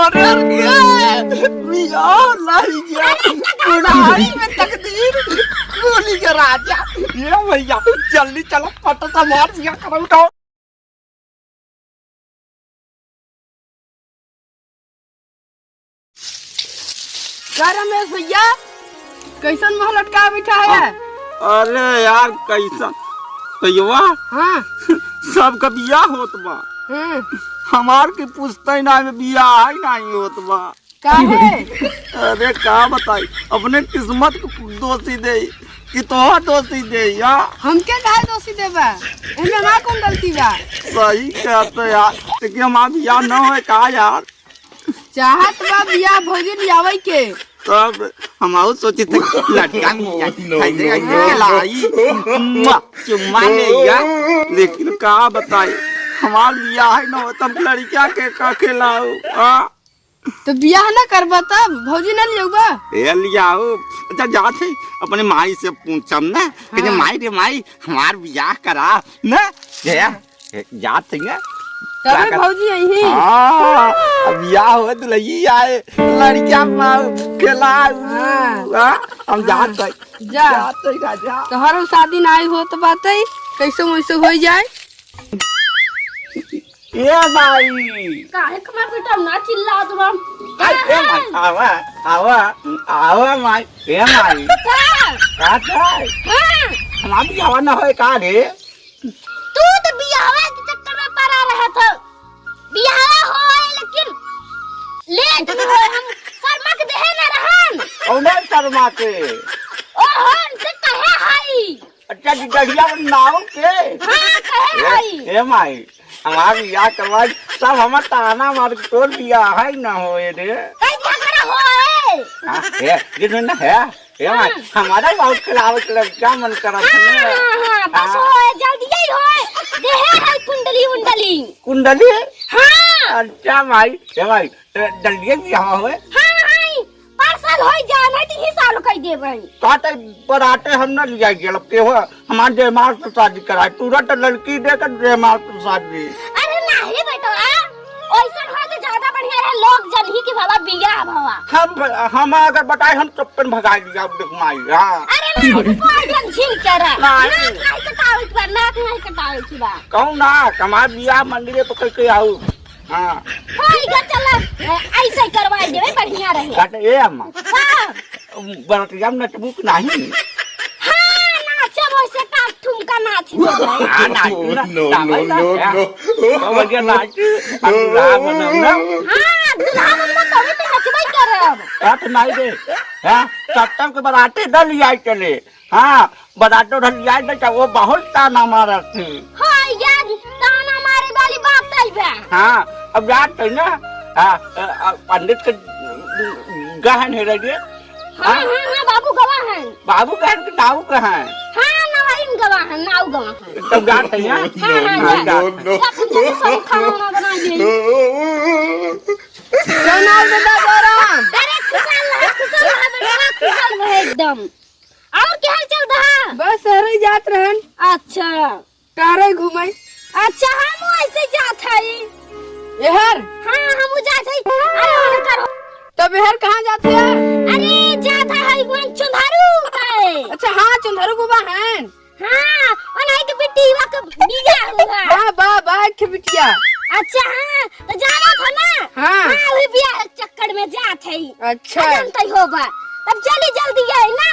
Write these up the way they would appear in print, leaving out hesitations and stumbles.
अरे यार नहीं गया बुढ़ाई में तकदीर गोली के राजा। ये भैया जल्दी चलो पटता मार दिया करो उठाओ। रमेश भैया कैसन मोह लटका बैठा है? अरे यार कैसन भैया हाँ सबका बियाह होत बा हमार के पूछते ना बियाह नहीं होत बा काहे? अरे का बताई अपने किस्मत को दोषी दे कि तोहर दोषी दे या हमके काहे दोषी देबा? एमे ना कौन गलती बा? सही कहते यार लेकिन हमार बियाह न होए का यार चाहत बा बियाह भौजी लियावे के तब हम और सोचे थे लड़का मिल जाए लाई चुम्मा ले या लेकिन का बताई हमार बियाह है न तब लड़का के का खिलाओ तो बियाह ना करबा तब भौजी ना लियोगा? ए लियाओ अच्छा जाते अपने माई से पूछम ना कि माई रे माई हमार बियाह करा ना जाते हैं तबे भौजी यही बियाह हो तो लगी आए लड़कियां खिलाओ हम जाते जा राजा तोहर शादी ना हो तो बात है कैसे वैसे हो जाए। ए भाई काहे कमर बेटा ना चिल्ला तुम ए भाई आवा आवा आवा माई ए माई का है हमार बियाह ना होए का रे तू तो बियाह के चक्कर में पड़ा रहा था। बियाह होए लेकिन लेट में होए हम शर्मा के देहे ना रहन कौन शर्मा के ओ हन से कहे हाई अच्छा गढ़िया नाव के हां कहे हाई ए माई हमार बियाह करवा सब हमर ताना मार तोर बियाह है ना होए रे कई झगड़ा होए ए ये ना है ए माई हमारा बहुत खिलाव क्या मन करत है हां बस होए जल्दी ही होए देहे हाई कुंडली उंडली कुंडली हां अच्छा माई ए माई जल्दी बियाह होए हां हां पार्सल होई जाना तो ही साल कह देबई काटे पराठे हम न लिया गेल के हो हमार जयमाल से शादी कराए तुरंत लड़की देकर जयमाल से शादी अरे नहीं बेटा ओइसन हो तो ज्यादा बढ़िया है लोग जनही की बाबा बियाह बाबा हम अगर बताए हम चप्पन भगा दिया देख माई हां अरे नहीं कोई झील कर नहीं। नहीं कटावे पर नाक नहीं कटावे की बा कहूं ना कमार बियाह मंदिर पकड़ के आऊ हां होई ग चल ऐसे करवाई देवे बढ़िया रहे काटे ए अम्मा हां बरतिया में नचबुक नहीं हां नाचे वैसे का ठुमका नाच दे हां नाच नो नो बढ़िया नाच अल्लाह बनम ना हां दुल्हा मम्मा तभी तो नचबई करब काट नहीं दे हां सत्तम के बराते डल लिया चले हां बरातो डल लिया वो बहुत ताना मारत थी हां यार ताना मारे वाली बात है बे हाँ अब रात है ना पंडित के गहन है रे हां हां बाबू गवाह हैं बाबू गहन के नाव कहाँ है हां नवाइन गवाह हैं नाव गवाह हैं तब रात है ना सब खाना बना दे जनाल दादा गरम अरे खुशहाल बेटा खुशहाल रहे एकदम। और क्या हाल चल रहा? बस शहर जात रहन अच्छा कारे घूमे अच्छा हम ऐसे जात हई एहर हां हम जात हई अरे ओने करो तब एहर कहाँ जाते हैं? अरे जात हई वन चुंधारू पे अच्छा हाँ चुंधरू गुबा हैं हां ओने के बेटीवा के बियाह हुआ वाह वाह वाह के बिटिया अच्छा हां तो जाना था ना हाँ। हां वही बियाह के चक्कर में जात हई अच्छा जानते होगा तब चली जल्दी आई ना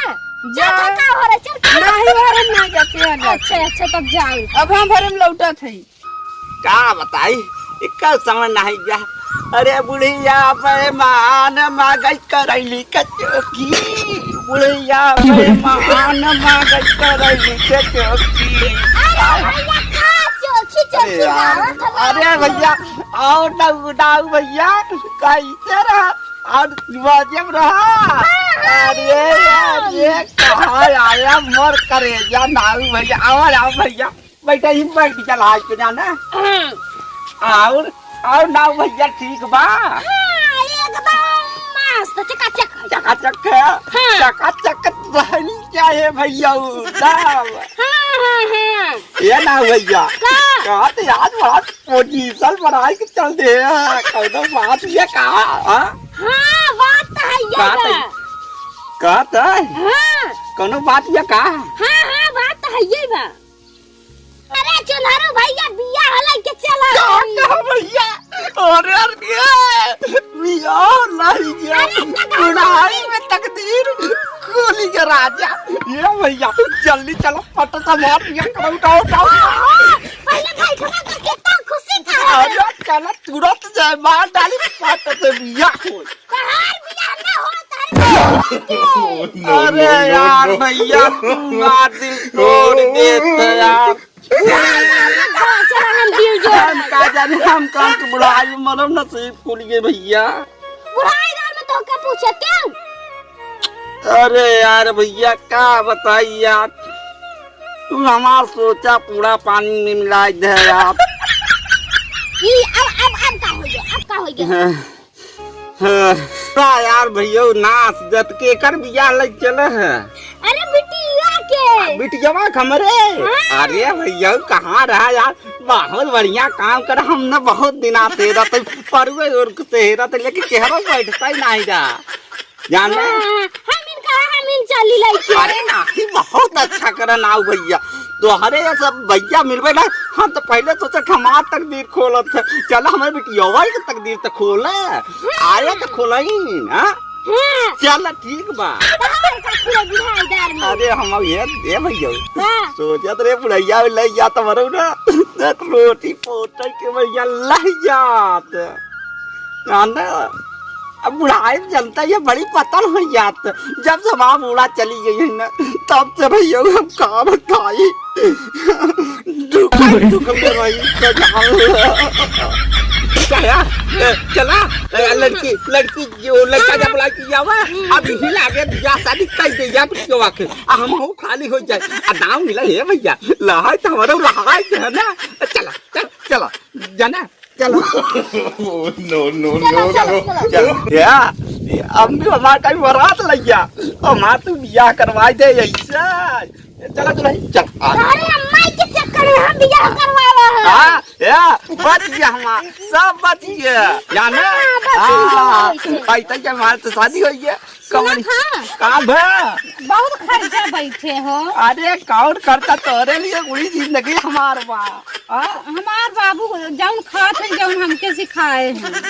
जा का हो रहा चल नहीं भरम ना जाते हैं अच्छा अच्छा तब जाओ अब हम भरम लौटा थे का बताई एक समय नहीं जा अरे बुढ़िया मेहमान मांगई करैली कचौकी बुढ़िया मेहमान मांगई करैली कचौकी अरे भैया आओ डाउ भैया कैसे रहा और जब रहा अरे अरे कहाँ आया मोर करेजा नाऊ भैया आओ भैया बैठा ही बैठ चला के जाना और नाऊ भैया ठीक बा एकदम मस्त चकाचक चकाचक है चकाचक रहनी चाहिए भैया दाव हाँ ये ना भैया का कहा थे आज बात पोजीशन बनाई के चल दे कौनो बात ये कहा हाँ बात तो है ये का बा। कहा था हाँ कौनो बात ये कहा हाँ हाँ बात तो है ये बा। अरे चुनहरो भैया बिया हलाई के चला कहा भैया अरे अरे मिया नहीं गया बुढ़ाई में तकदीर गोली के राजा ये भैया जल्दी चलो फटो सा मार ये करो उठाओ उठाओ पहले भाई खड़ा कर कितना खुशी था अरे चलो तुरंत जाए मार डाली फटो से बिया हो बाहर बिया ना हो तारे अरे यार भैया तुम्हारा दिल तोड़ देते यार चला हम दिल जो हम का जाने हम कहाँ के बुढ़ाई मरम नसीब खुल गए भैया बुढ़ाई घर में तो क्या पूछे क्यों अरे यार भैया क्या बताइए यार तू हमार सोचा पूरा पानी में मिला दे यार ये अब का हो गया यार भैया नाच जत के कर बिया लग चले है अरे बिटिया के बिटिया खमरे अरे भैया कहाँ रहा यार बहुत बढ़िया काम कर हमने बहुत दिन से रहते परवे और से रहते लेकिन चेहरा बैठता ही नहीं रहा जाने हम इन चली लाइक अरे नहीं बहुत अच्छा कर नाव भैया तो हरे सब भैया मिलवे ना हम तो पहले सोचे हमार तकदीर खोलत है चलो हमारे बिटिया की तकदीर तो खोले आया तो खोला ही ना चल ठीक बा अरे हम ये भैया सोचत रे बुढ़ैया ले जात मरो ना रोटी पोट के भैया लह जात जाने अब बुढ़ाई जनता ये बड़ी पतन हो जात जब से माँ बूढ़ा चली गई है ना तब से भैया हम काम खाई दुख में रही चला लड़की जो लड़का जब बुला के जावा अब यही लागे या शादी कर दे या कुछ के वाके हम हो खाली हो जाए आ दाम मिला है भैया लहाई तो हमारा लहाई है ना चला जाना चलो नो या अब भी हमारे कहीं बारात लग गया हमार तू बियाह करवा दे ऐसे चला चल अरे अम्मा के चक्कर में हम बियाह करवा रहे हैं हाँ या बच गया हमारा सब बच गया जाने ऐसा क्या हमारे तो शादी हो गया कमर कहाँ भे बहुत खर्चा बैठे हो अरे कौन करता तोरे लिए पूरी जिंदगी हमार बा हमार बाबू जौन खात है जौन हमके सिखाए हैं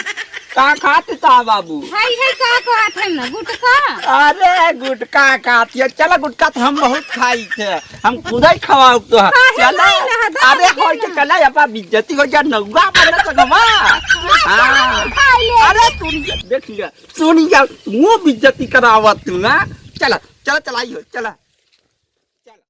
का खाते था बाबू हाय हाय का खात है ना गुटका अरे गुटका खाती है चलो गुटका तो हम बहुत खाई थे हम खुद ही खवाओ तो चलो अरे हो के चला अपा बिज्जती हो जा नौगा बना सकमा अरे सुन देख लिया सुन जा मुंह बिज्जती करावत तू ना चला चला चलाइयो चला